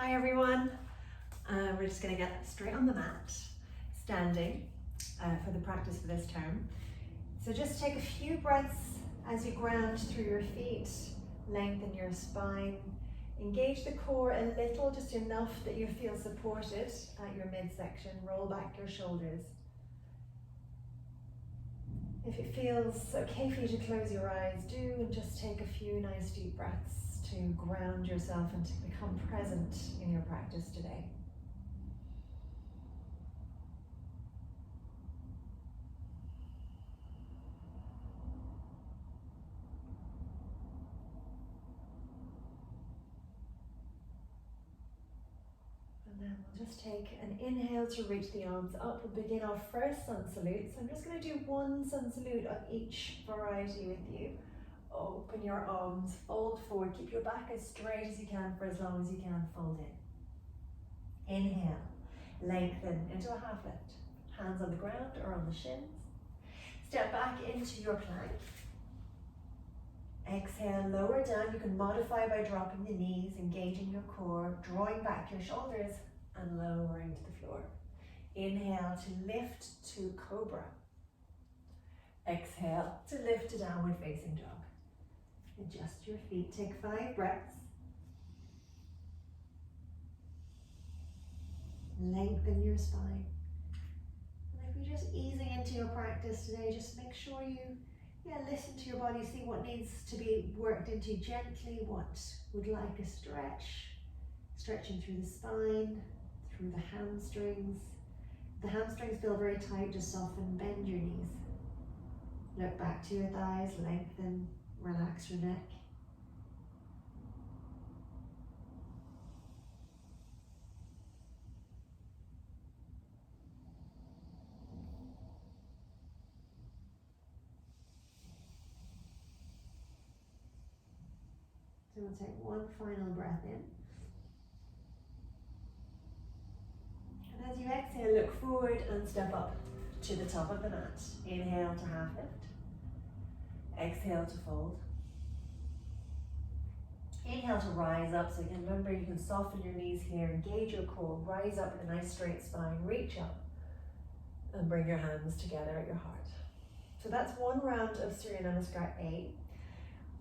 Hi everyone. We're just going to get straight on the mat, standing for the practice for this term. So just take a few breaths as you ground through your feet, lengthen your spine, engage the core a little, just enough that you feel supported at your midsection. Roll back your shoulders. If it feels okay for you to close your eyes, do, and just take a few nice deep breaths to ground yourself and to become present in your practice today. And then we'll just take an inhale to reach the arms up and begin our first sun salute. So I'm just going to do one sun salute of each variety with you. Open your arms, fold forward, keep your back as straight as you can for as long as you can, fold in. Inhale, lengthen into a half lift. Hands on the ground or on the shins. Step back into your plank. Exhale, lower down. You can modify by dropping the knees, engaging your core, drawing back your shoulders and lowering to the floor. Inhale to lift to cobra. Exhale to lift to downward facing dog. Adjust your feet, take 5 breaths. Lengthen your spine. And if you're just easing into your practice today, just make sure you listen to your body, see what needs to be worked into gently, what would like a stretch. Stretching through the spine, through the hamstrings. If the hamstrings feel very tight, just soften, bend your knees. Look back to your thighs, lengthen. Relax your neck. So we'll take one final breath in. And as you exhale, look forward and step up to the top of the mat. Inhale to half lift. Exhale to fold. Inhale to rise up. So again, remember you can soften your knees here, engage your core, rise up with a nice straight spine, reach up and bring your hands together at your heart. So that's one round of Surya Namaskar A.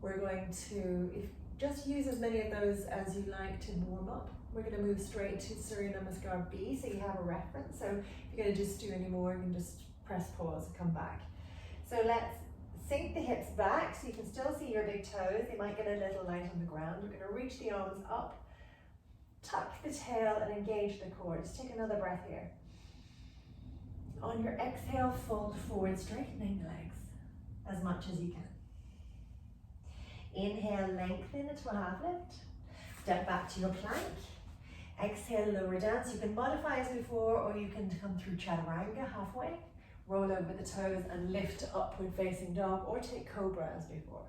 We're going to just use as many of those as you like to warm up. We're going to move straight to Surya Namaskar B so you have a reference. So if you're going to just do any more, you can just press pause and come back. So let's sink the hips back so you can still see your big toes. They might get a little light on the ground. We're going to reach the arms up, tuck the tail and engage the core. Just take another breath here. On your exhale, fold forward, straightening the legs as much as you can. Inhale, lengthen into a half lift. Step back to your plank. Exhale, lower down. So you can modify as before or you can come through chaturanga halfway. Roll over the toes and lift to upward facing dog or take cobra as before.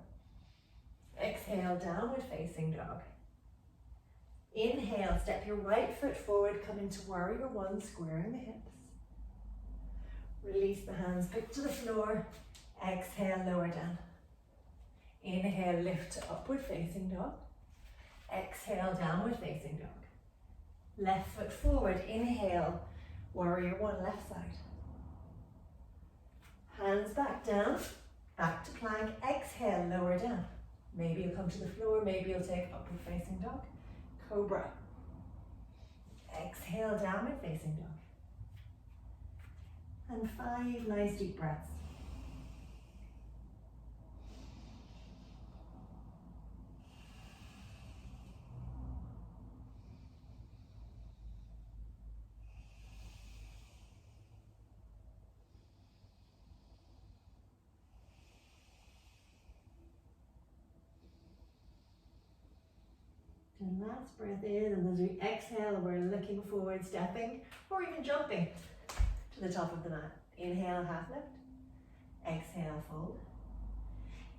Exhale, downward facing dog. Inhale, step your right foot forward, come into warrior one, squaring the hips. Release the hands, pick to the floor. Exhale, lower down. Inhale, lift to upward facing dog. Exhale, downward facing dog. Left foot forward, inhale, warrior one, left side. Hands back down, back to plank, exhale, lower down. Maybe you'll come to the floor, maybe you'll take upward facing dog. Cobra. Exhale, downward facing dog. And 5 nice deep breaths. And last breath in, and as we exhale, we're looking forward, stepping, or even jumping to the top of the mat. Inhale, half lift. Exhale, fold.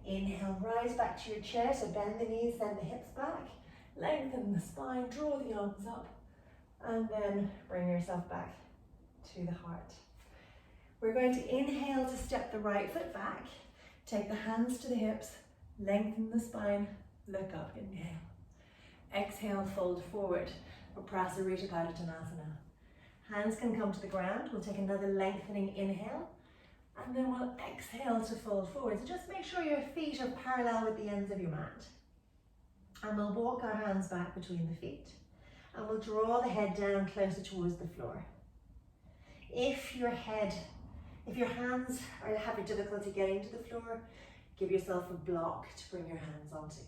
Inhale, rise back to your chair, so bend the knees, send the hips back. Lengthen the spine, draw the arms up, and then bring yourself back to the heart. We're going to inhale to step the right foot back. Take the hands to the hips, lengthen the spine, look up, inhale. Exhale, fold forward. or Prasarita Padottanasana. Hands can come to the ground. We'll take another lengthening inhale, and then we'll exhale to fold forward. So just make sure your feet are parallel with the ends of your mat. And we'll walk our hands back between the feet, and we'll draw the head down closer towards the floor. If your hands are having difficulty getting to the floor, give yourself a block to bring your hands onto.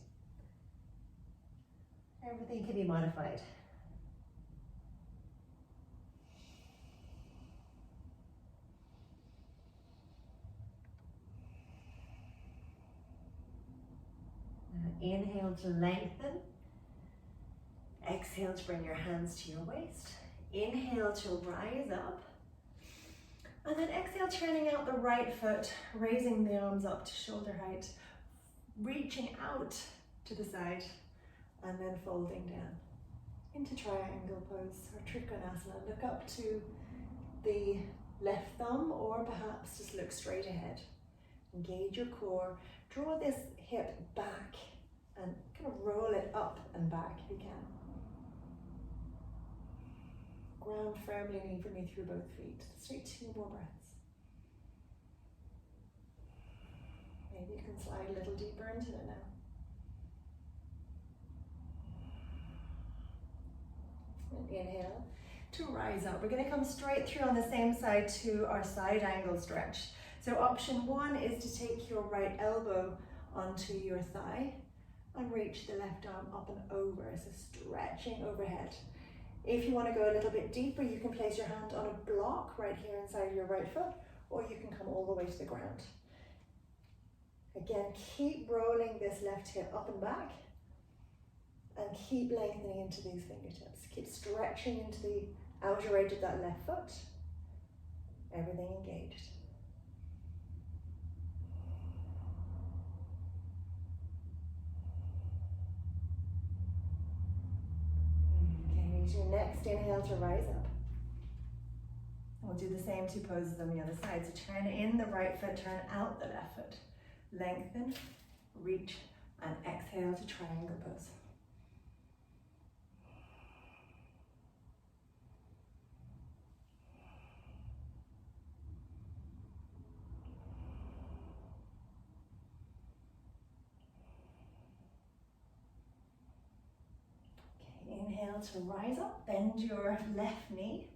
Everything can be modified. Inhale to lengthen. Exhale to bring your hands to your waist. Inhale to rise up. And then exhale, turning out the right foot, raising the arms up to shoulder height, reaching out to the side, and then folding down into triangle pose or Trikonasana. Look up to the left thumb, or perhaps just look straight ahead. Engage your core. Draw this hip back and kind of roll it up and back if you can. Ground firmly and evenly through both feet. Let's take 2 more breaths. Maybe you can slide a little deeper into it now. And inhale to rise up. We're going to come straight through on the same side to our side angle stretch. So option 1 is to take your right elbow onto your thigh and reach the left arm up and over, so stretching overhead. If you want to go a little bit deeper, you can place your hand on a block right here inside your right foot, or you can come all the way to the ground. Again, keep rolling this left hip up and back, and keep lengthening into these fingertips. Keep stretching into the outer edge of that left foot. Everything engaged. Your next inhale to rise up. And we'll do the same 2 poses on the other side. So turn in the right foot, turn out the left foot. Lengthen, reach, and exhale to triangle pose. Inhale to rise up, bend your left knee.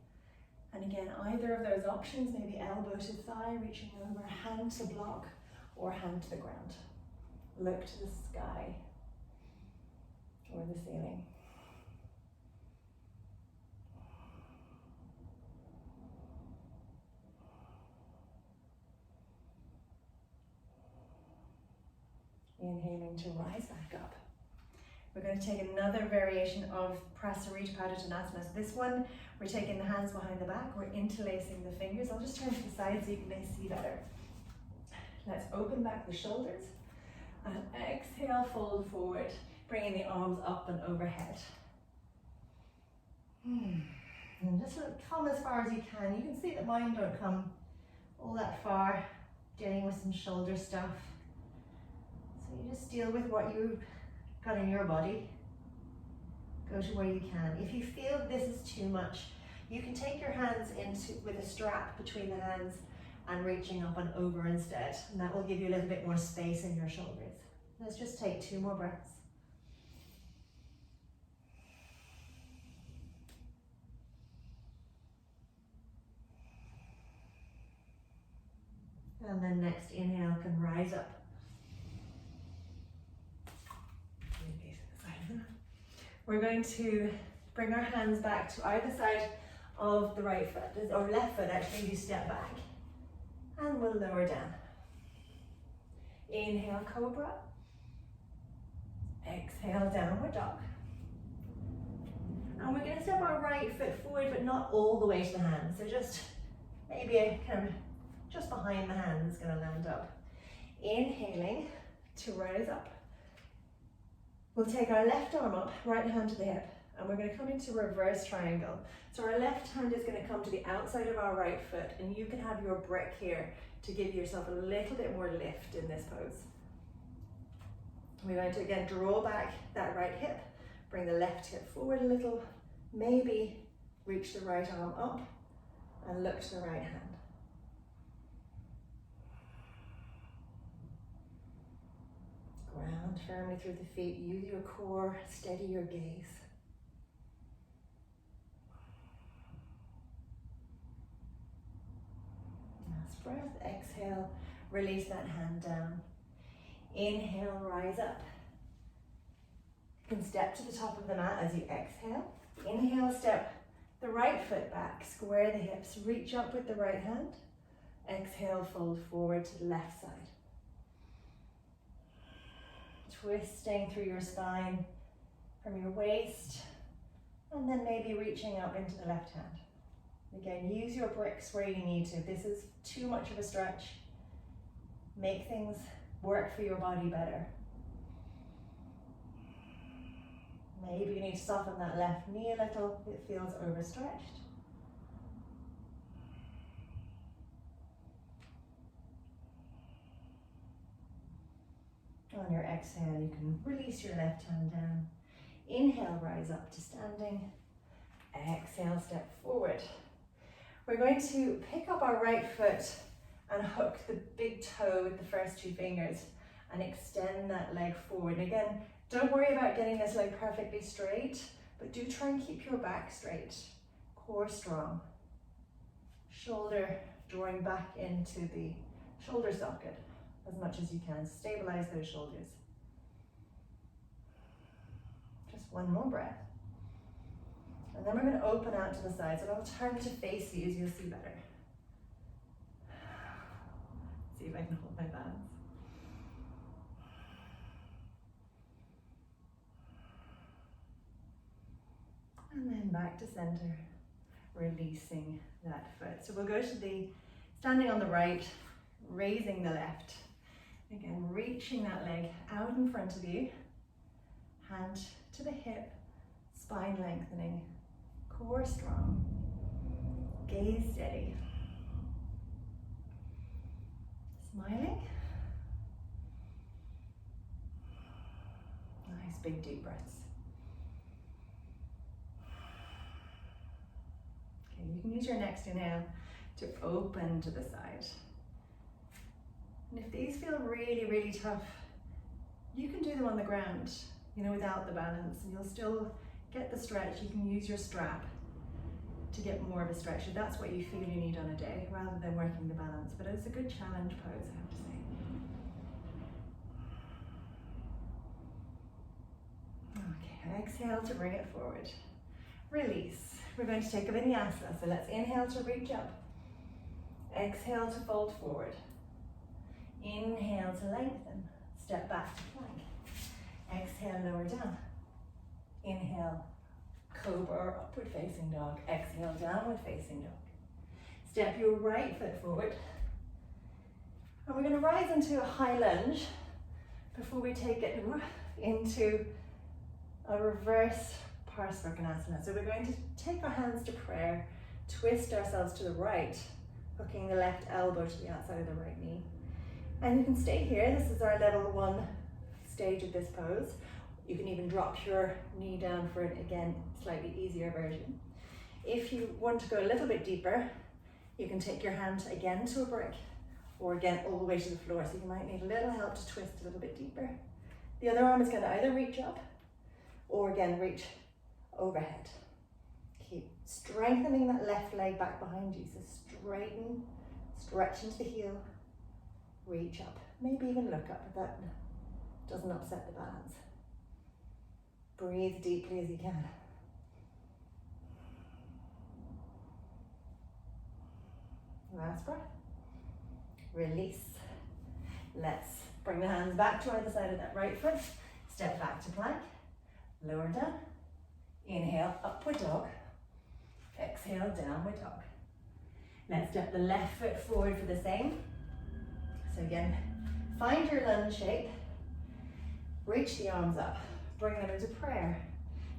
And again, either of those options, maybe elbow to thigh, reaching over, hand to block, or hand to the ground. Look to the sky or the ceiling. Inhaling to rise back up. We're going to take another variation of Prasarita Padottanasana. So this one, we're taking the hands behind the back, we're interlacing the fingers. I'll just turn to the side so you can see better. Let's open back the shoulders and exhale, fold forward, bringing the arms up and overhead. And just come as far as you can. You can see that mine don't come all that far, dealing with some shoulder stuff. So you just deal with what you've got in your body. Go to where you can. If you feel this is too much, you can take your hands into with a strap between the hands and reaching up and over instead, and that will give you a little bit more space in your shoulders. Let's just take 2 more breaths. And then next inhale can rise up. We're going to bring our hands back to either side of the right foot, or left foot actually, you step back. And we'll lower down. Inhale, cobra. Exhale, downward dog. And we're going to step our right foot forward, but not all the way to the hand. So just maybe a kind of just behind the hand is going to land up. Inhaling to rise up. We'll take our left arm up, right hand to the hip, and we're going to come into reverse triangle. So our left hand is going to come to the outside of our right foot, and you can have your brick here to give yourself a little bit more lift in this pose. We're going to again draw back that right hip, bring the left hip forward a little, Maybe reach the right arm up and look to the right hand. Ground firmly through the feet, use your core, steady your gaze. Last breath, exhale, release that hand down. Inhale, rise up. You can step to the top of the mat as you exhale. Inhale, step the right foot back, square the hips, reach up with the right hand. Exhale, fold forward to the left side. Twisting through your spine from your waist, and then maybe reaching up into the left hand. Again, use your bricks where you need to. If this is too much of a stretch, make things work for your body better. Maybe you need to soften that left knee a little, it feels overstretched. On your exhale, you can release your left hand down. Inhale, rise up to standing. Exhale, step forward. We're going to pick up our right foot and hook the big toe with the first two fingers and extend that leg forward. And again, don't worry about getting this leg perfectly straight, but do try and keep your back straight. Core strong. Shoulder drawing back into the shoulder socket as much as you can. Stabilize those shoulders. Just one more breath. And then we're going to open out to the side. So I'll turn to face you as you'll see better. See if I can hold my balance. And then back to center, releasing that foot. So we'll go to the standing on the right, raising the left. Again, reaching that leg out in front of you, hand to the hip, spine lengthening, core strong, gaze steady. Smiling. Nice big deep breaths. Okay, you can use your next inhale to open to the side. And if these feel really, really tough, you can do them on the ground, without the balance, and you'll still get the stretch. You can use your strap to get more of a stretch. If that's what you feel you need on a day, rather than working the balance. But it's a good challenge pose, I have to say. Okay, exhale to bring it forward. Release. We're going to take a vinyasa. So let's inhale to reach up. Exhale to fold forward. Inhale to lengthen. Step back to plank. Exhale, lower down. Inhale, cobra or upward facing dog. Exhale, downward facing dog. Step your right foot forward. And we're going to rise into a high lunge before we take it into a reverse Parsvakonasana. So we're going to take our hands to prayer, twist ourselves to the right, hooking the left elbow to the outside of the right knee. And you can stay here. This is our level 1 stage of this pose. You can even drop your knee down for it, again, slightly easier version. If you want to go a little bit deeper, you can take your hand again to a brick, or again all the way to the floor. So you might need a little help to twist a little bit deeper. The other arm is going to either reach up or again reach overhead. Keep strengthening that left leg back behind you. So straighten, stretch into the heel, reach up. Maybe even look up if that doesn't upset the balance. Breathe deeply as you can. Last breath. Release. Let's bring the hands back to either side of that right foot. Step back to plank. Lower down. Inhale, upward dog. Exhale, downward dog. Let's step the left foot forward for the same. So again, find your lunge shape. Reach the arms up. Bring them into prayer.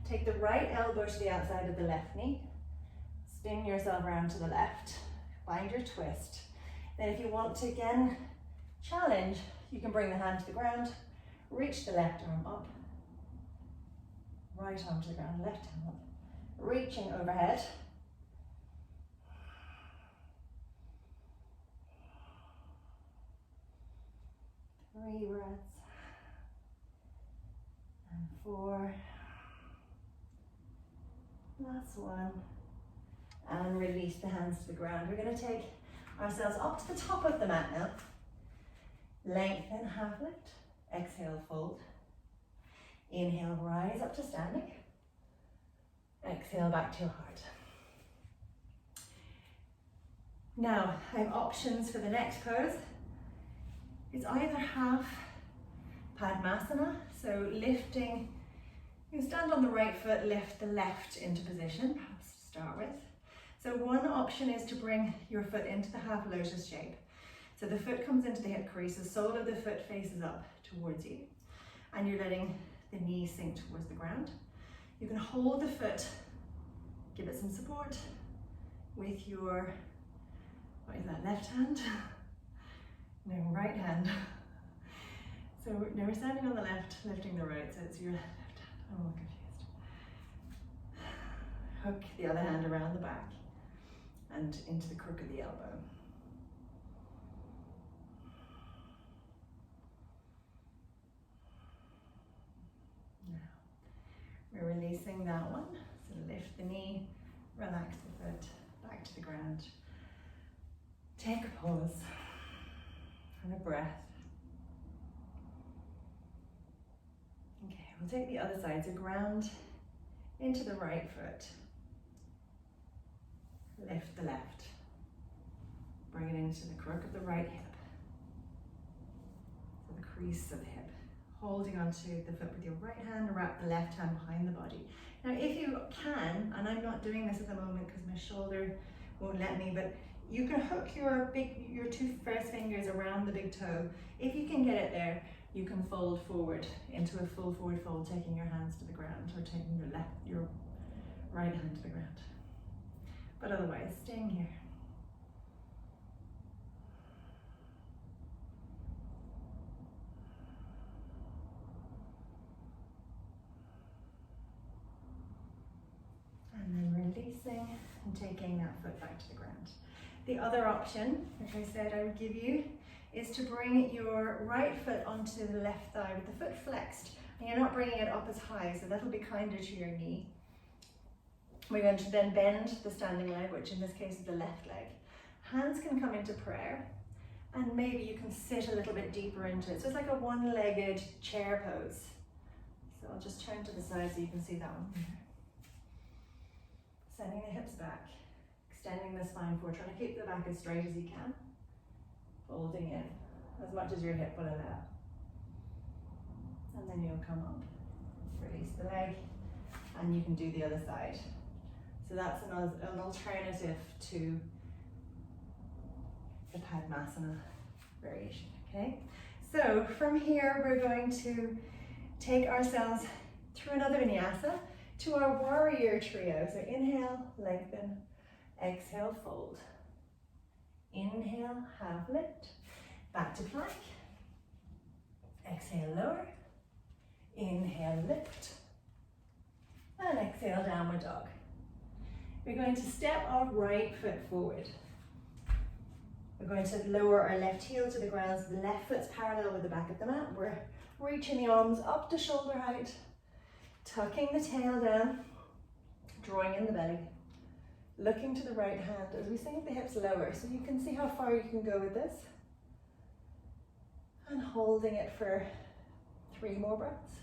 Take the right elbow to the outside of the left knee. Spin yourself around to the left. Find your twist. Then if you want to again challenge, you can bring the hand to the ground. Reach the left arm up. Right arm to the ground, left arm up. reaching overhead. Three breaths. And 4. Last one. And release the hands to the ground. We're going to take ourselves up to the top of the mat now. Lengthen, half lift. Exhale, fold. Inhale, rise up to standing. Exhale, back to your heart. Now, I have options for the next pose. It's either half Padmasana, so lifting, you stand on the right foot, lift the left into position, perhaps to start with. So one option is to bring your foot into the half lotus shape. So the foot comes into the hip crease, the sole of the foot faces up towards you, and you're letting the knee sink towards the ground. You can hold the foot, give it some support with your, what is that, left hand? No, right hand. So now we're standing on the left, lifting the right, so it's your left hand. I'm all confused. Hook the other hand around the back and into the crook of the elbow. Now, we're releasing that one. So lift the knee, relax the foot, back to the ground. Take a pause and a breath. Okay, we'll take the other side. So ground into the right foot. Lift the left. Bring it into the crook of the right hip. So the crease of the hip. Holding onto the foot with your right hand, wrap the left hand behind the body. Now if you can, and I'm not doing this at the moment because my shoulder won't let me, but you can hook your two first fingers around the big toe. If you can get it there, you can fold forward into a full forward fold, taking your hands to the ground or taking your right hand to the ground. But otherwise, staying here. And then releasing and taking that foot back to the ground. The other option, which I said I would give you, is to bring your right foot onto the left thigh with the foot flexed. And you're not bringing it up as high, so that'll be kinder to your knee. We're going to then bend the standing leg, which in this case is the left leg. Hands can come into prayer, and maybe you can sit a little bit deeper into it. So it's like a one-legged chair pose. So I'll just turn to the side so you can see that one. Sending the hips back, extending the spine forward, trying to keep the back as straight as you can. Folding in as much as your hip will allow. And then you'll come up, release the leg, and you can do the other side. So that's an alternative to the Padmasana variation, okay? So from here, we're going to take ourselves through another vinyasa to our warrior trio. So inhale, lengthen, exhale, fold. Inhale, half lift, back to plank. Exhale, lower. Inhale, lift. And exhale, downward dog. We're going to step our right foot forward. We're going to lower our left heel to the ground so the left foot's parallel with the back of the mat. We're reaching the arms up to shoulder height, tucking the tail down, drawing in the belly. Looking to the right hand as we sink the hips lower, so you can see how far you can go with this. And holding it for 3 more breaths.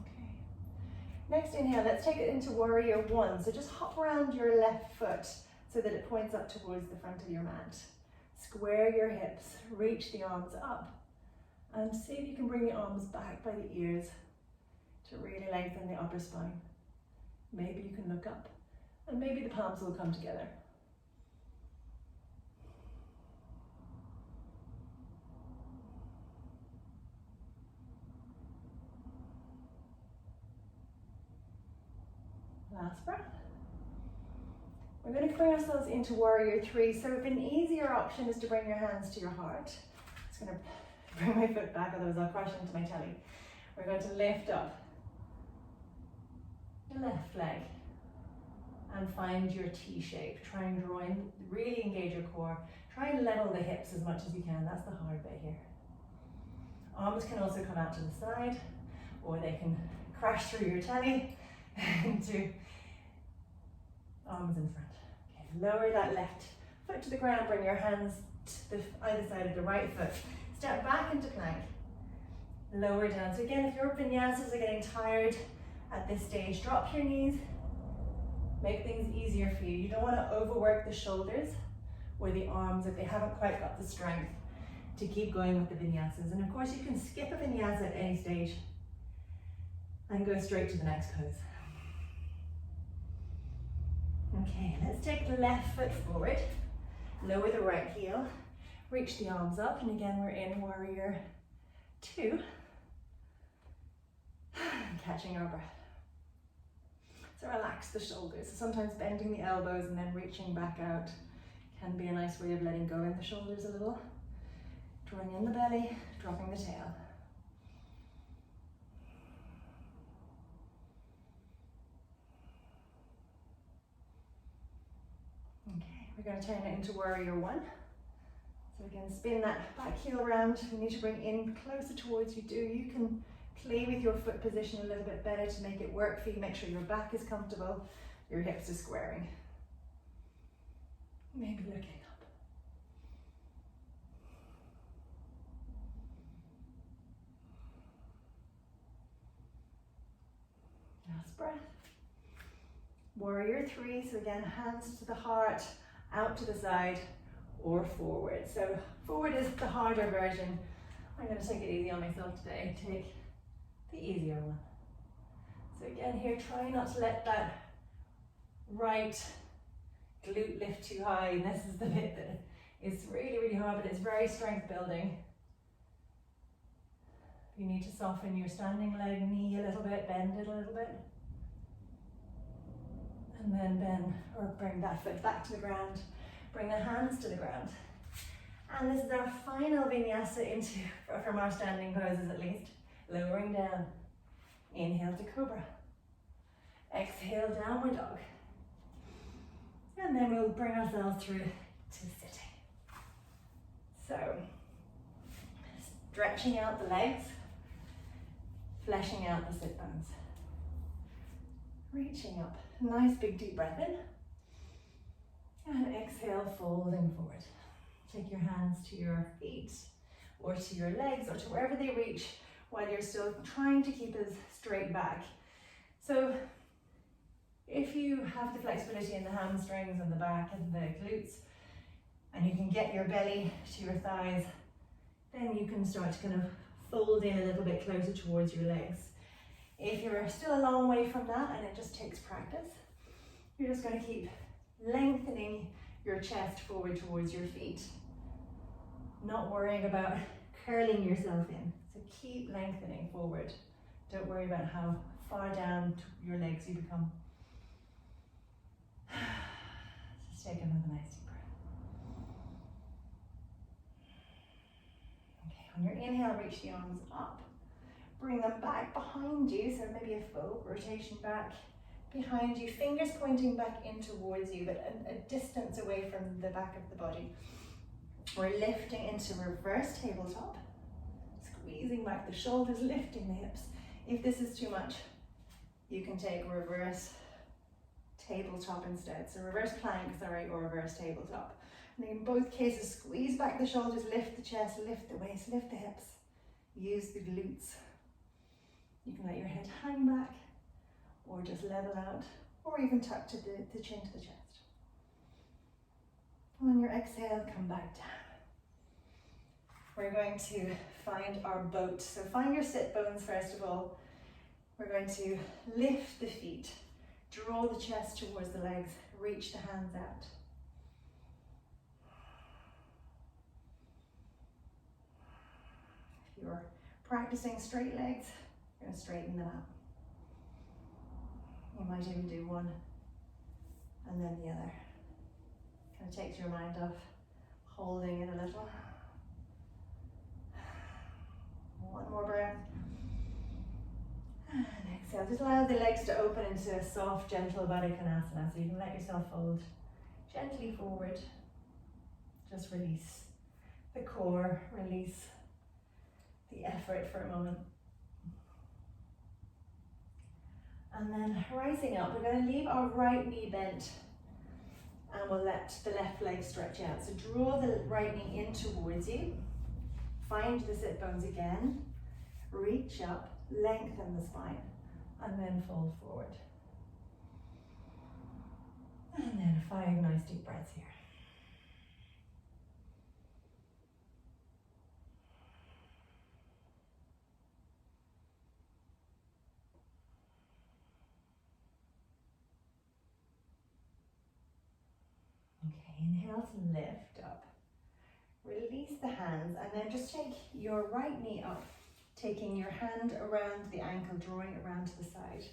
Okay. Next inhale, let's take it into warrior 1. So just hop around your left foot so that it points up towards the front of your mat. Square your hips, reach the arms up, and see if you can bring the arms back by the ears to really lengthen the upper spine. Maybe you can look up, and maybe the palms will come together. Last breath. We're going to bring ourselves into warrior three. So if an easier option is to bring your hands to your heart. I'm just going to bring my foot back, otherwise I'll crash into my telly. We're going to lift up the left leg and find your T shape. Try and draw in, really engage your core. Try and level the hips as much as you can. That's the hard bit here. Arms can also come out to the side, or they can crash through your telly into arms in front. Okay, lower that left foot to the ground, bring your hands to either side of the right foot. Step back into plank, lower down. So again, if your vinyasas are getting tired at this stage, drop your knees, make things easier for you. You don't want to overwork the shoulders or the arms if they haven't quite got the strength to keep going with the vinyasas. And of course you can skip a vinyasa at any stage and go straight to the next pose. Okay, let's take the left foot forward, lower the right heel, reach the arms up, and again we're in warrior two, catching our breath. So relax the shoulders. So sometimes bending the elbows and then reaching back out can be a nice way of letting go in the shoulders a little. Drawing in the belly, dropping the tail. Okay, we're going to turn it into warrior one. So again, spin that back heel around. You need to bring in closer towards you. You can play with your foot position a little bit better to make it work for you. Make sure your back is comfortable, your hips are squaring. Maybe looking up. Last breath. Warrior three, so again, hands to the heart, out to the side, or forward. So forward is the harder version. I'm going to take it easy on myself today. Take the easier one. So again here, try not to let that right glute lift too high. And this is the bit that is really, really hard, but it's very strength building. You need to soften your standing leg, knee a little bit, bend it a little bit. And then bend, or bring that foot back to the ground. Bring the hands to the ground. And this is our final vinyasa from our standing poses at least. Lowering down. Inhale to cobra. Exhale, downward dog. And then we'll bring ourselves through to sitting. So, stretching out the legs, fleshing out the sit bones. Reaching up. Nice big deep breath in. And exhale, folding forward. Take your hands to your feet or to your legs or to wherever they reach while you're still trying to keep as straight back. So if you have the flexibility in the hamstrings and the back and the glutes, and you can get your belly to your thighs, then you can start to kind of fold in a little bit closer towards your legs. If you're still a long way from that and it just takes practice, you're just going to keep lengthening your chest forward towards your feet, not worrying about curling yourself in. So keep lengthening forward. Don't worry about how far down your legs you become. Just take another nice deep breath. Okay, on your inhale, reach the arms up. Bring them back behind you, so maybe a full rotation back behind you, fingers pointing back in towards you, but a distance away from the back of the body. We're lifting into reverse tabletop, squeezing back the shoulders, lifting the hips. If this is too much, you can take reverse tabletop instead. So reverse plank, or reverse tabletop. And in both cases, squeeze back the shoulders, lift the chest, lift the waist, lift the hips. Use the glutes. You can let your head hang back, or just level out, or even tuck to the chin to the chest. On your exhale, come back down. We're going to find our boat. So find your sit bones first of all. We're going to lift the feet, draw the chest towards the legs, reach the hands out. If you're practicing straight legs, you're going to straighten them out. You might even do one and then the other. Kind of takes your mind off holding it a little. One more breath. And exhale. Just allow the legs to open into a soft, gentle Baddha Konasana. So you can let yourself fold gently forward. Just release the core, release the effort for a moment. And then rising up, we're going to leave our right knee bent and we'll let the left leg stretch out. So draw the right knee in towards you. Find the sit bones again. Reach up, lengthen the spine, and then fold forward. And then 5 nice deep breaths here. Okay, inhale to lift up. Release the hands and then just take your right knee up, taking your hand around the ankle, drawing it around to the side.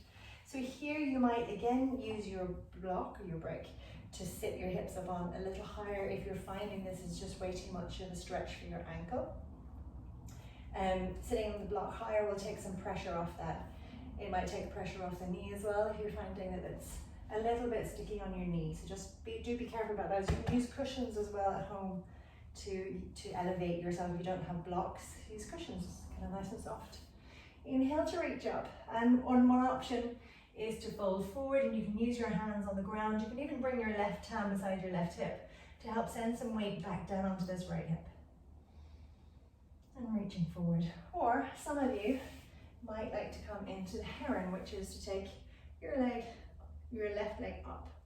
So here you might again use your block or your brick to sit your hips up on a little higher if you're finding this is just way too much of a stretch for your ankle. Sitting on the block higher will take some pressure off that. It might take pressure off the knee as well if you're finding that it's a little bit sticky on your knee. So just do be careful about those. You can use cushions as well at home to elevate yourself if you don't have blocks. Use cushions, kind of nice and soft. Inhale to reach up, and one more option is to fold forward, and you can use your hands on the ground. You can even bring your left hand beside your left hip to help send some weight back down onto this right hip. And reaching forward. Or some of you might like to come into the heron, which is to take your left leg up.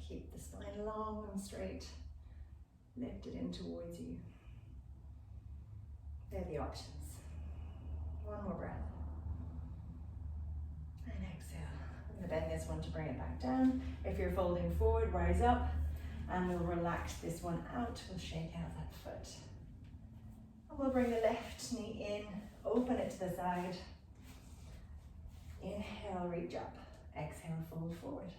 Keep the spine long and straight. Lift it in towards you. They're the options. One more breath. And exhale. I'm going to bend this one to bring it back down. If you're folding forward, rise up. And we'll relax this one out. We'll shake out that foot. And we'll bring the left knee in. Open it to the side. Inhale, reach up. Exhale, fold forward.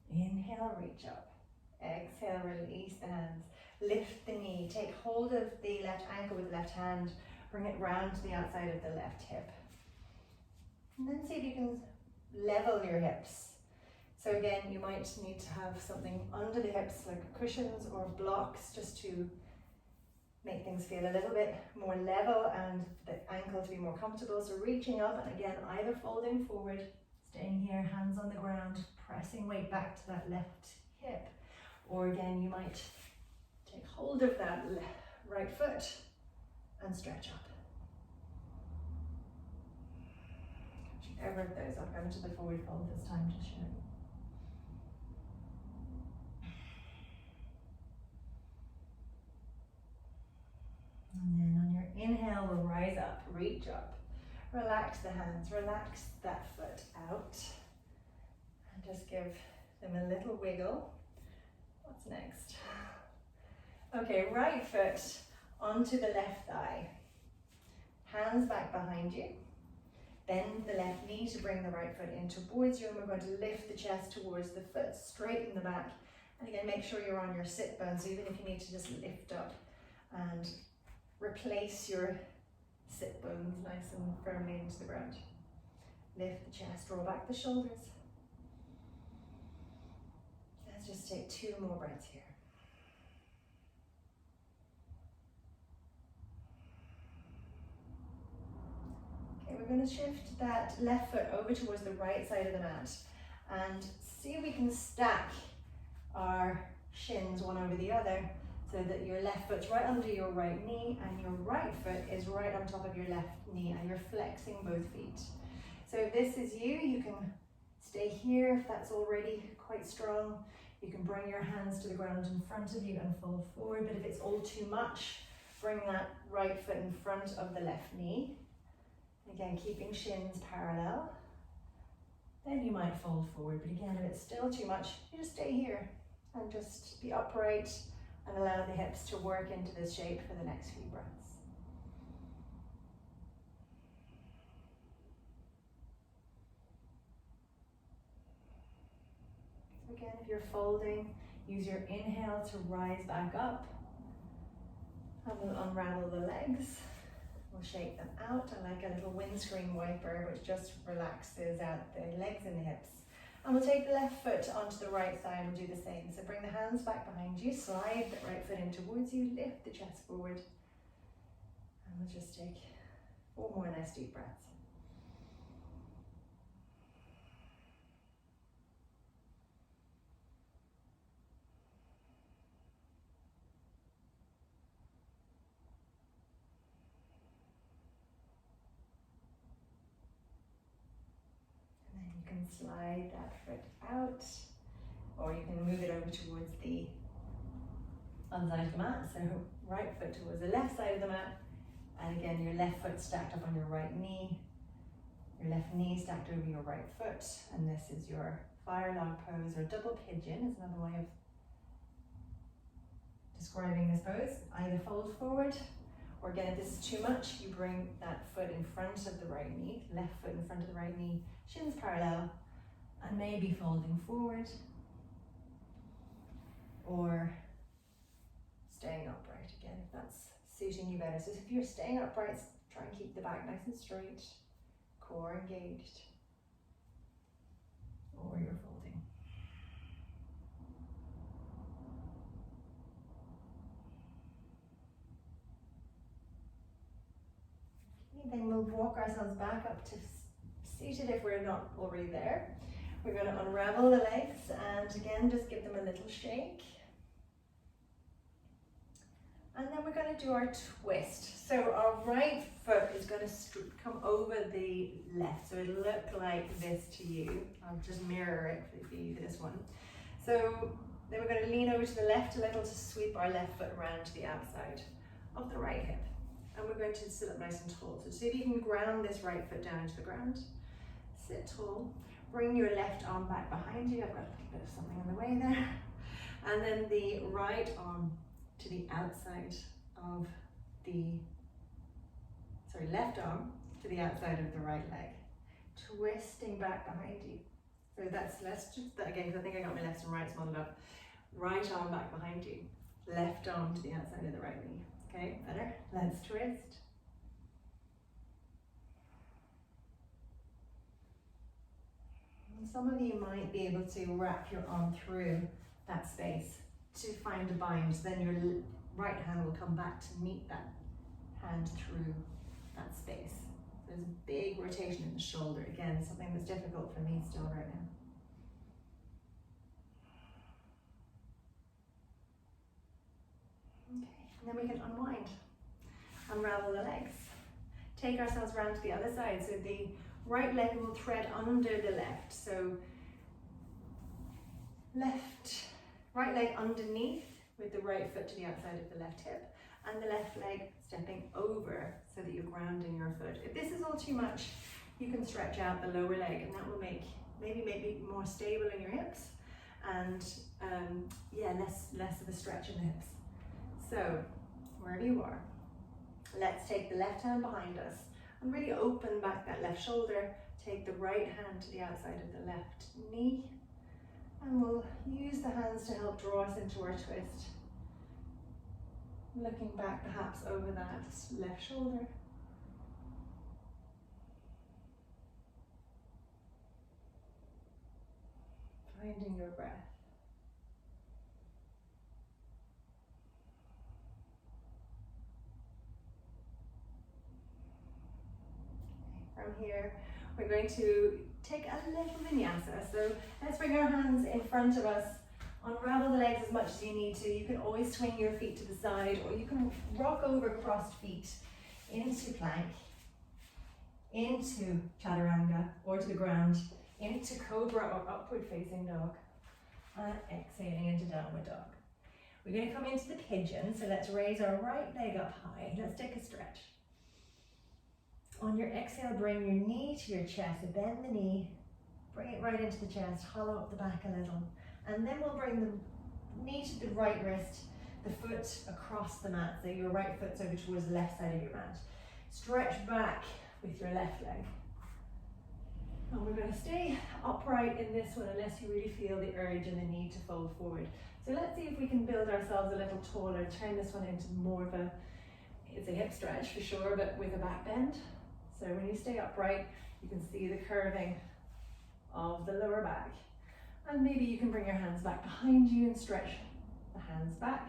Inhale, reach up. Exhale, release the hands. Lift the knee. Take hold of the left ankle with the left hand. Bring it round to the outside of the left hip. And then see if you can level your hips. So again, you might need to have something under the hips like cushions or blocks just to make things feel a little bit more level and the ankle to be more comfortable. So reaching up and again, either folding forward, staying here, hands on the ground, pressing weight back to that left hip. Or again, you might take hold of that right foot and stretch up. Whichever of those, I'll go into the forward fold this time to show you. And then on your inhale, we'll rise up, reach up. Relax the hands, relax that foot out. And just give them a little wiggle. What's next? Okay, right foot onto the left thigh. Hands back behind you. Bend the left knee to bring the right foot in towards you, and we're going to lift the chest towards the foot, straighten the back. And again, make sure you're on your sit bone, so even if you need to just lift up and replace your sit bones nice and firmly into the ground. Lift the chest, roll back the shoulders. Let's just take 2 more breaths here. Okay, we're going to shift that left foot over towards the right side of the mat and see if we can stack our shins one over the other so that your left foot's right under your right knee and your right foot is right on top of your left knee and you're flexing both feet. So if this is you, you can stay here if that's already quite strong. You can bring your hands to the ground in front of you and fold forward, but if it's all too much, bring that right foot in front of the left knee. Again, keeping shins parallel. then you might fold forward. But again, if it's still too much, you just stay here and just be upright and allow the hips to work into this shape for the next few breaths. So again, if you're folding, use your inhale to rise back up. And we'll unravel the legs. We'll shake them out. I like a little windscreen wiper, which just relaxes out the legs and the hips. And we'll take the left foot onto the right side and do the same. So bring the hands back behind you, slide the right foot in towards you, lift the chest forward. And we'll just take 4 more nice deep breaths. Slide that foot out, or you can move it over towards the other side of the mat. So right foot towards the left side of the mat, and again your left foot stacked up on your right knee, your left knee stacked over your right foot, and this is your fire log pose, or double pigeon is another way of describing this pose. Either fold forward, or again if this is too much, you bring that foot in front of the right knee, left foot in front of the right knee, shins parallel, and maybe folding forward or staying upright again if that's suiting you better. So if you're staying upright, try and keep the back nice and straight, core engaged, or you're folding. Okay, then we'll walk ourselves back up to seated if we're not already there. We're going to unravel the legs and again just give them a little shake. And then we're going to do our twist. So our right foot is going to come over the left. So it'll look like this to you. I'll just mirror it for you for this one. So then we're going to lean over to the left a little to sweep our left foot around to the outside of the right hip. And we're going to sit up nice and tall. So see if you can ground this right foot down into the ground. Sit tall. Bring your left arm back behind you. I've got a little bit of something in the way there. And then the right arm to the outside of the, left arm to the outside of the right leg. Twisting back behind you. So let's just that again, because I think I got my left and right muddled up. Right arm back behind you. Left arm to the outside of the right knee. Okay, better? Let's twist. Some of you might be able to wrap your arm through that space to find a bind. Then your right hand will come back to meet that hand through that space. There's a big rotation in the shoulder. Again, something that's difficult for me still right now. Okay, and then we can unwind. Unravel the legs. Take ourselves around to the other side. So the right leg will thread under the left. So right leg underneath with the right foot to the outside of the left hip, and the left leg stepping over so that you're grounding your foot. If this is all too much, you can stretch out the lower leg, and that will maybe make it more stable in your hips, and less of a stretch in the hips. So wherever you are, let's take the left hand behind us and really open back that left shoulder. Take the right hand to the outside of the left knee, and we'll use the hands to help draw us into our twist. Looking back perhaps over that left shoulder. Finding your breath. From here, we're going to take a little vinyasa. So let's bring our hands in front of us. Unravel the legs as much as you need to. You can always swing your feet to the side, or you can rock over crossed feet into plank, into chaturanga, or to the ground, into cobra or upward facing dog, and exhaling into downward dog. We're going to come into the pigeon, so let's raise our right leg up high. Let's take a stretch. On your exhale, bring your knee to your chest, so bend the knee, Bring it right into the chest, hollow up the back a little. And then we'll bring the knee to the right wrist, the foot across the mat, so your right foot's over towards the left side of your mat. Stretch back with your left leg. And we're going to stay upright in this one unless you really feel the urge and the need to fold forward. So let's see if we can build ourselves a little taller, turn this one into more of a, it's a hip stretch for sure, but with a back bend. So when you stay upright, you can see the curving of the lower back. And maybe you can bring your hands back behind you and stretch the hands back,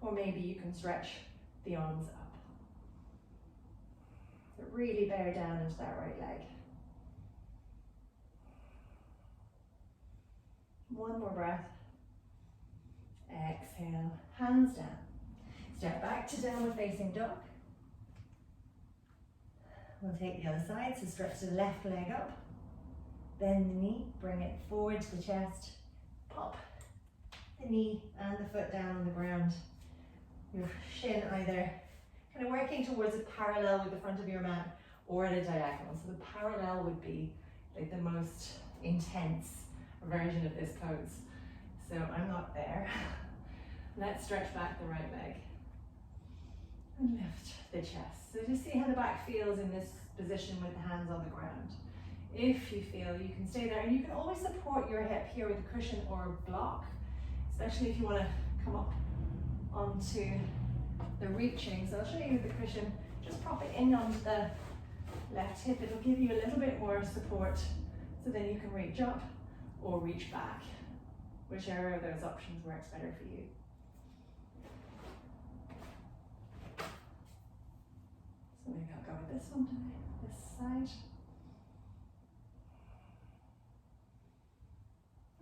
or maybe you can stretch the arms up. So really bear down into that right leg. One more breath. Exhale, hands down. Step back to downward facing dog. We'll take the other side, so stretch the left leg up. Bend the knee, bring it forward to the chest. Pop the knee and the foot down on the ground. Your shin either kind of working towards a parallel with the front of your mat or at a diagonal. So the parallel would be like the most intense version of this pose. So I'm not there. Let's stretch back the right leg and lift the chest. So just see how the back feels in this position with the hands on the ground. If you feel, you can stay there, and you can always support your hip here with a cushion or a block, especially if you want to come up onto the reaching. So I'll show you with the cushion. Just prop it in onto the left hip. It'll give you a little bit more support, so then you can reach up or reach back, whichever of those options works better for you. So maybe I'll go with this one today, this side.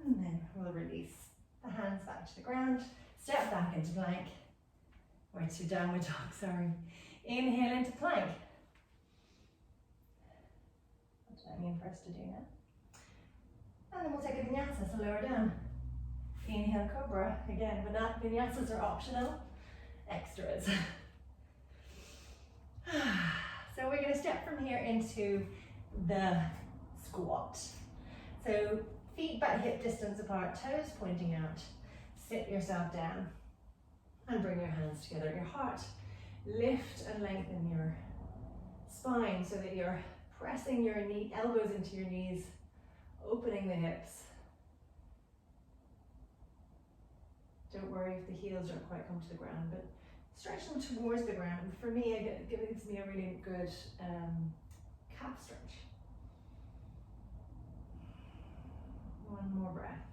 And then we'll release the hands back to the ground, step back into plank, or to downward dog, sorry. Inhale into plank. What do I mean for us to do now? And then we'll take a vinyasa, so lower down. Inhale, cobra. Again, vinyasas are optional, extras. So we're going to step from here into the squat. So feet back hip distance apart, toes pointing out. Sit yourself down and bring your hands together at your heart. Lift and lengthen your spine so that you're pressing your elbows into your knees, opening the hips. Don't worry if the heels don't quite come to the ground, but stretch them towards the ground. For me, it gives me a really good calf stretch. One more breath.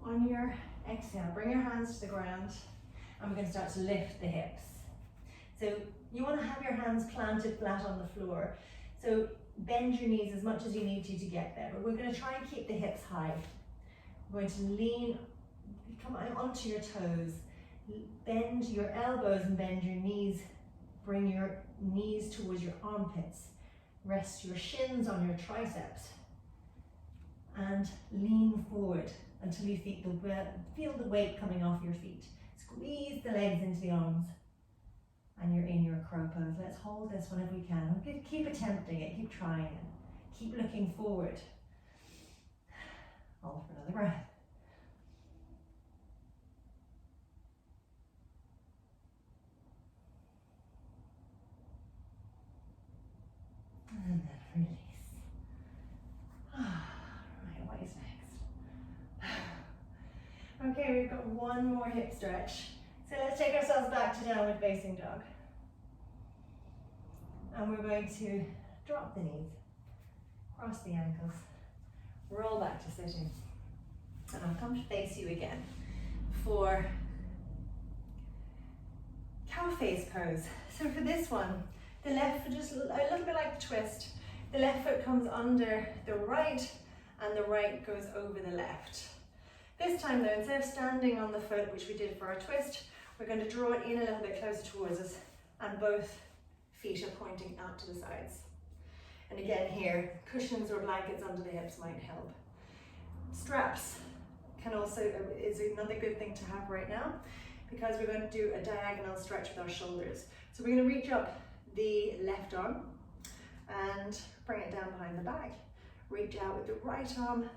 On your exhale, bring your hands to the ground, and we're going to start to lift the hips. So you want to have your hands planted flat on the floor. So bend your knees as much as you need to get there, but we're going to try and keep the hips high. We're going to lean, come onto your toes, bend your elbows and bend your knees. Bring your knees towards your armpits. Rest your shins on your triceps. And lean forward until you feel the weight coming off your feet. Squeeze the legs into the arms. And you're in your crow pose. Let's hold this one if we can. Keep attempting it, keep trying it. Keep looking forward. Hold for another breath. And then release. Right, what is next? Okay, we've got one more hip stretch. So let's take ourselves back to downward facing dog. And we're going to drop the knees, cross the ankles, roll back to sitting. And I'll come to face you again for cow face pose. So for this one, the left foot, just a little bit like the twist, the left foot comes under the right and the right goes over the left. This time though, instead of standing on the foot, which we did for our twist, we're going to draw it in a little bit closer towards us, and both feet are pointing out to the sides. And again here, cushions or blankets under the hips might help. Straps is another good thing to have right now, because we're going to do a diagonal stretch with our shoulders. So we're going to reach up the left arm, and bring it down behind the back. Reach out with the right arm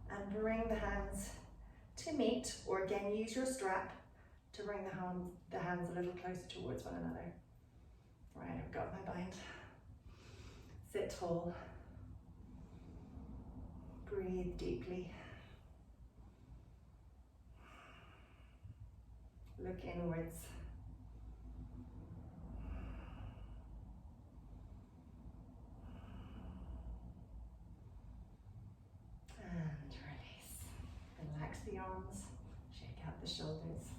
and bring the hands to meet, or again use your strap to bring the hands a little closer towards one another. Right, I've got my bind. Sit tall. Breathe deeply. Look inwards. And release. Relax the arms, shake out the shoulders,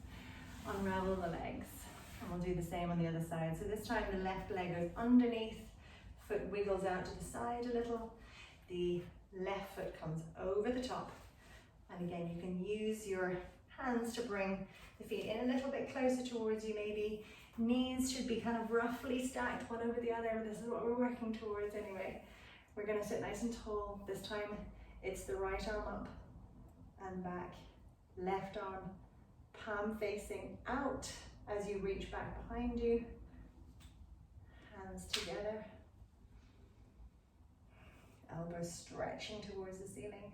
unravel the legs. And we'll do the same on the other side. So this time the left leg goes underneath, foot wiggles out to the side a little. The left foot comes over the top. And again, you can use your hands to bring the feet in a little bit closer towards you maybe. Knees should be kind of roughly stacked one over the other. This is what we're working towards anyway. We're going to sit nice and tall. This time it's the right arm up and back. Left arm, palm facing out as you reach back behind you. Hands together. Elbows stretching towards the ceiling.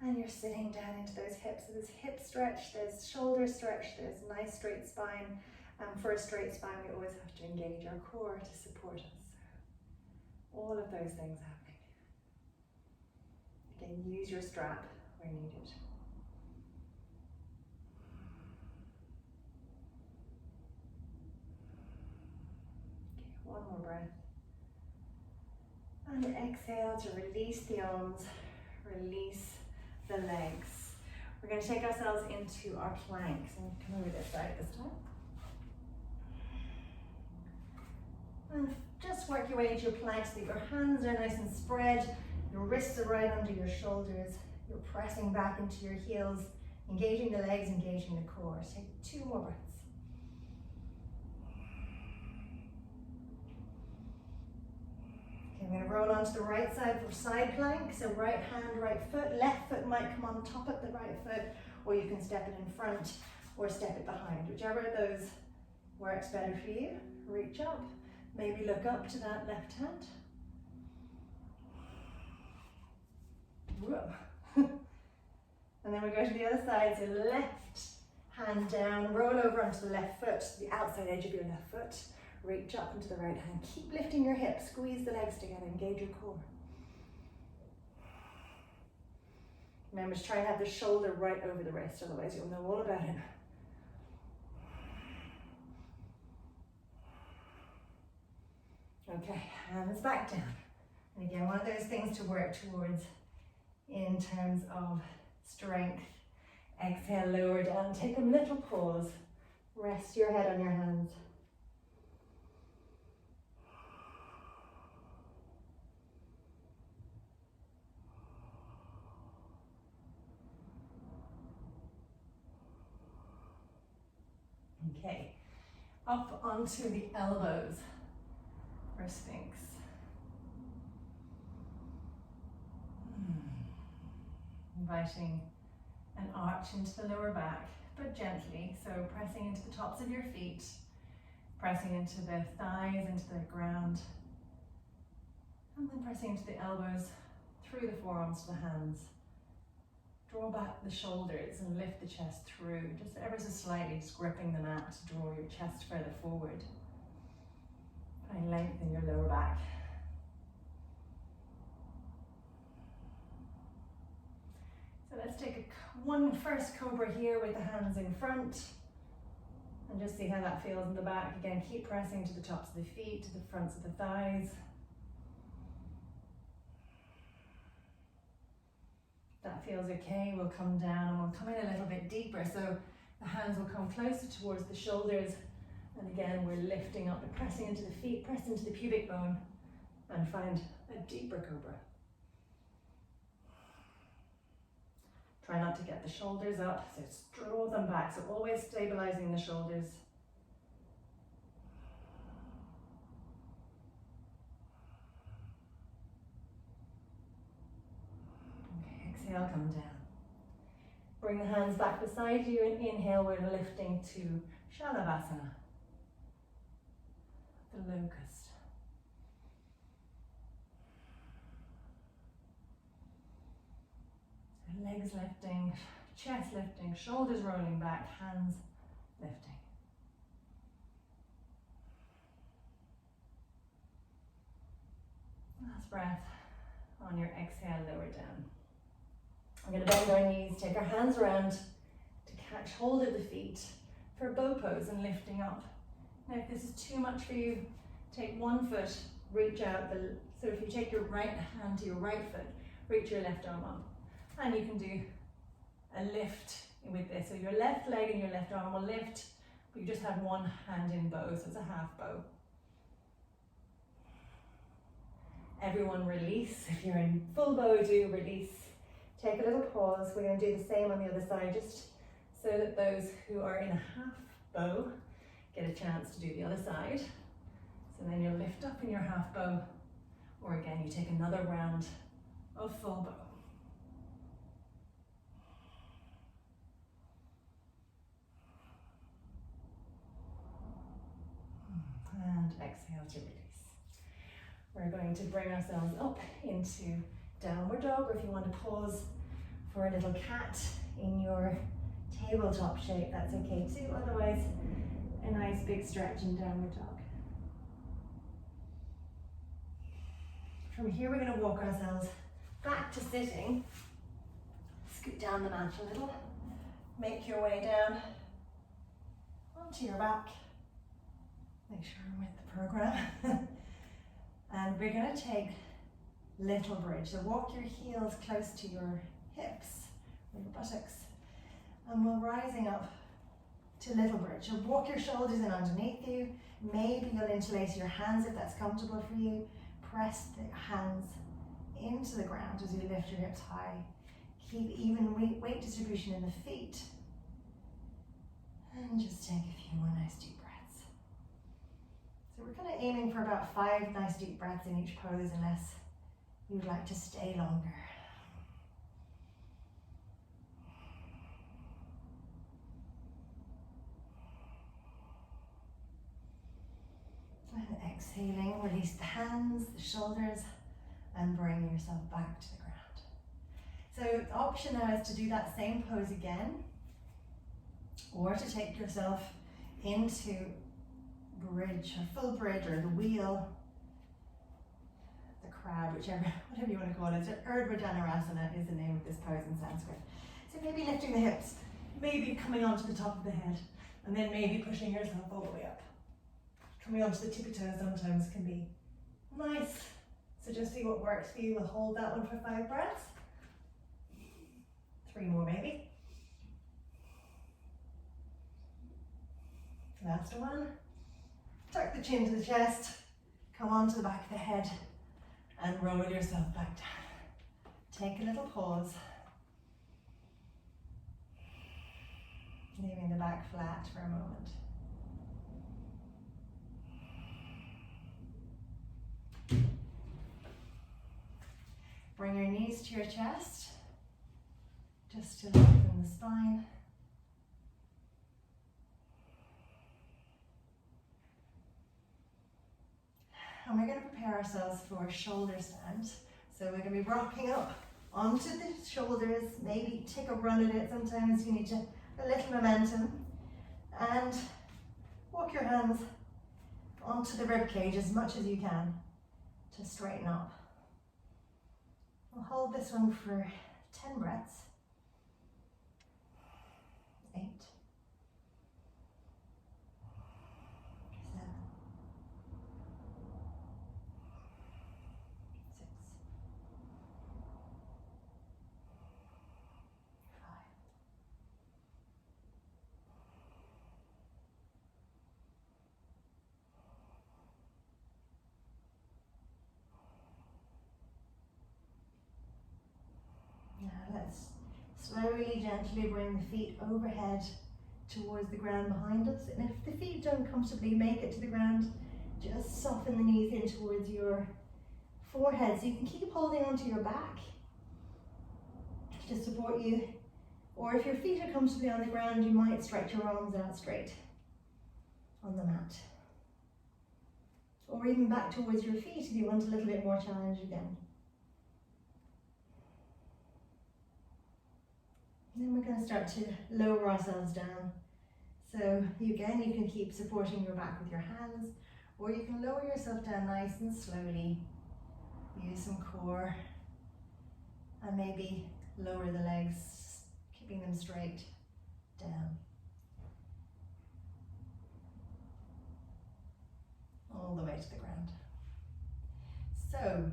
And you're sitting down into those hips. So there's hip stretch, there's shoulder stretch, there's nice straight spine. And for a straight spine, we always have to engage our core to support us. All of those things happening. Again, use your strap where needed. Okay, one more breath. And exhale to release the arms, release the legs. We're going to take ourselves into our planks and come over this side this time. And just work your way into your plank so that your hands are nice and spread, your wrists are right under your shoulders, you're pressing back into your heels, engaging the legs, engaging the core. Take 2 more breaths. Okay, I'm going to roll onto the right side for side plank. So right hand, right foot, left foot might come on top of the right foot, or you can step it in front or step it behind. Whichever of those works better for you. Reach up, maybe look up to that left hand. Whoa. And then we go to the other side, so left hand down, roll over onto the left foot, the outside edge of your left foot. Reach up into the right hand. Keep lifting your hips, squeeze the legs together, engage your core. Remember to try and have the shoulder right over the wrist, otherwise you'll know all about it. Okay, hands back down. And again, one of those things to work towards in terms of strength. Exhale, lower down, take a little pause. Rest your head on your hands. Okay, up onto the elbows for Sphinx. Inviting an arch into the lower back, but gently, so pressing into the tops of your feet, pressing into the thighs, into the ground, and then pressing into the elbows, through the forearms to the hands. Draw back the shoulders and lift the chest through, just ever so slightly, just gripping the mat to draw your chest further forward. And lengthen your lower back. So let's take one first cobra here with the hands in front, and just see how that feels in the back. Again, keep pressing to the tops of the feet, to the fronts of the thighs. That feels okay, we'll come down and we'll come in a little bit deeper. So the hands will come closer towards the shoulders. And again, we're lifting up and pressing into the feet, press into the pubic bone, and find a deeper cobra. Try not to get the shoulders up, so draw them back. So always stabilizing the shoulders. Exhale, come down. Bring the hands back beside you and inhale, we're lifting to Shalabhasana, the locust. Legs lifting, chest lifting, shoulders rolling back, hands lifting. Last breath. On your exhale, lower down. We're going to bend our knees, take our hands around to catch hold of the feet for bow pose and lifting up. Now if this is too much for you, take one foot, reach out. So if you take your right hand to your right foot, reach your left arm up. And you can do a lift with this. So your left leg and your left arm will lift, but you just have one hand in bow, so it's a half bow. Everyone release. If you're in full bow, do release. Take a little pause. We're going to do the same on the other side, just so that those who are in a half bow get a chance to do the other side. So then you'll lift up in your half bow, or again, you take another round of full bow. And exhale to release. We're going to bring ourselves up into downward dog, or if you want to pause for a little cat in your tabletop shape, that's okay too. Otherwise, a nice big stretch in downward dog. From here, we're going to walk ourselves back to sitting. Scoot down the mat a little. Make your way down onto your back. Make sure I'm with the program. And we're going to take little bridge. So walk your heels close to your hips or your buttocks. And we're rising up to little bridge. So walk your shoulders in underneath you. Maybe you'll interlace your hands if that's comfortable for you. Press the hands into the ground as you lift your hips high. Keep even weight distribution in the feet. And just take a few more nice deep breaths. So we're kind of aiming for about 5 nice deep breaths in each pose, unless you'd like to stay longer. And exhaling, release the hands, the shoulders, and bring yourself back to the ground. So the option now is to do that same pose again, or to take yourself into bridge, or full bridge, or the wheel, the crab, whatever you want to call it. Urdhva Dhanurasana is the name of this pose in Sanskrit. So maybe lifting the hips, maybe coming onto the top of the head, and then maybe pushing yourself all the way up. Coming onto the tippy toes sometimes can be nice. So just see what works for you. We'll hold that one for 5 breaths. 3 more maybe. Last one. Tuck the chin to the chest. Come onto the back of the head and roll yourself back down. Take a little pause. Leaving the back flat for a moment. Bring your knees to your chest, just to lengthen the spine. And we're going to prepare ourselves for shoulder stand. So we're going to be rocking up onto the shoulders, maybe take a run at it. Sometimes you need a little momentum. And walk your hands onto the rib cage as much as you can to straighten up. We'll hold this one for 10 breaths. 8, 7, 6, 5, 4. Now let's slowly, gently bring the feet overhead towards the ground behind us. And if the feet don't comfortably make it to the ground, just soften the knees in towards your forehead. So you can keep holding onto your back to support you. Or if your feet are comfortably on the ground, you might stretch your arms out straight on the mat. Or even back towards your feet if you want a little bit more challenge again. Then we're going to start to lower ourselves down. So you can keep supporting your back with your hands, or you can lower yourself down nice and slowly. Use some core and maybe lower the legs, keeping them straight down. All the way to the ground. So,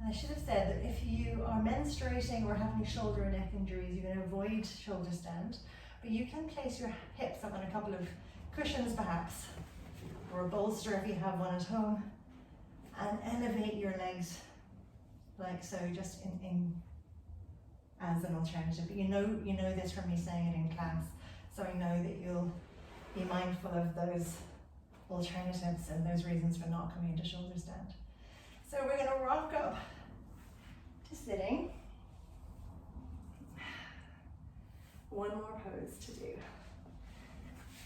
I should have said that if you are menstruating or have any shoulder or neck injuries, you're going to avoid shoulder stand, but you can place your hips up on a couple of cushions perhaps, or a bolster if you have one at home, and elevate your legs like so, just in as an alternative. But you know this from me saying it in class, so I know that you'll be mindful of those alternatives and those reasons for not coming into shoulder stand. So we're going to rock up to sitting. One more pose to do.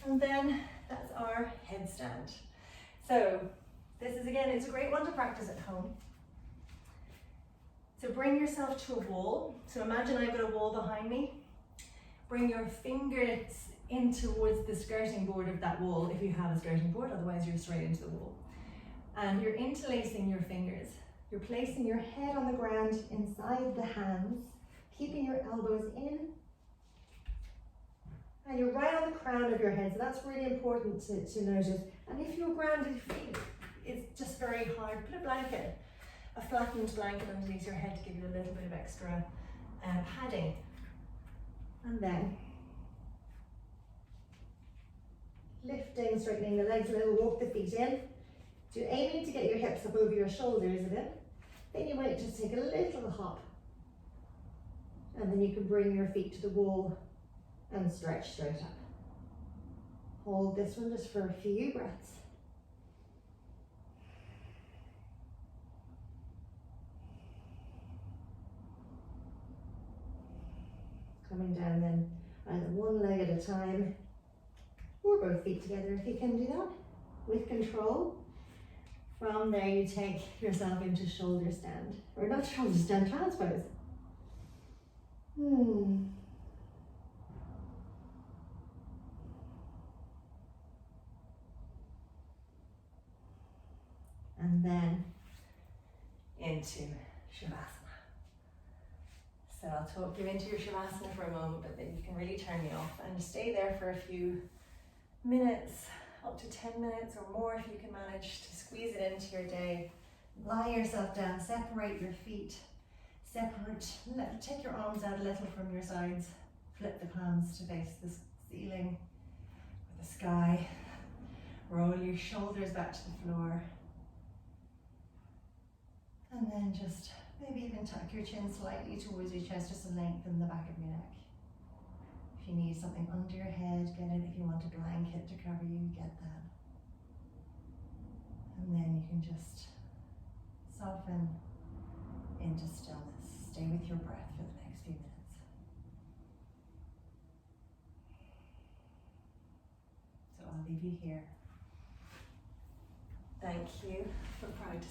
And then that's our headstand. So this is, again, it's a great one to practice at home. So bring yourself to a wall. So imagine I've got a wall behind me. Bring your fingers in towards the skirting board of that wall if you have a skirting board, otherwise you're straight into the wall. And you're interlacing your fingers. You're placing your head on the ground inside the hands, keeping your elbows in. And you're right on the crown of your head, so that's really important to notice. And if you're grounded, it's just very hard, put a blanket, a flattened blanket underneath your head to give you a little bit of extra padding. And then lifting, straightening the legs a little, walk the feet in. So you're aiming to get your hips up over your shoulders a bit. Then you might just take a little hop. And then you can bring your feet to the wall and stretch straight up. Hold this one just for a few breaths. Coming down then either one leg at a time or both feet together if you can do that with control. From there you take yourself into shoulder stand, or not shoulder stand, transpose. And then into Shavasana. So I'll talk you into your Shavasana for a moment, but then you can really turn me off and stay there for a few minutes, up to 10 minutes or more if you can manage to squeeze it into your day. Lie yourself down, separate your feet, take your arms out a little from your sides, flip the palms to face the ceiling or the sky, roll your shoulders back to the floor, and then just maybe even tuck your chin slightly towards your chest just to lengthen the back of your neck. If you need something under your head, get it. If you want a blanket to cover you, get that. And then you can just soften into stillness. Stay with your breath for the next few minutes. So I'll leave you here. Thank you for practicing.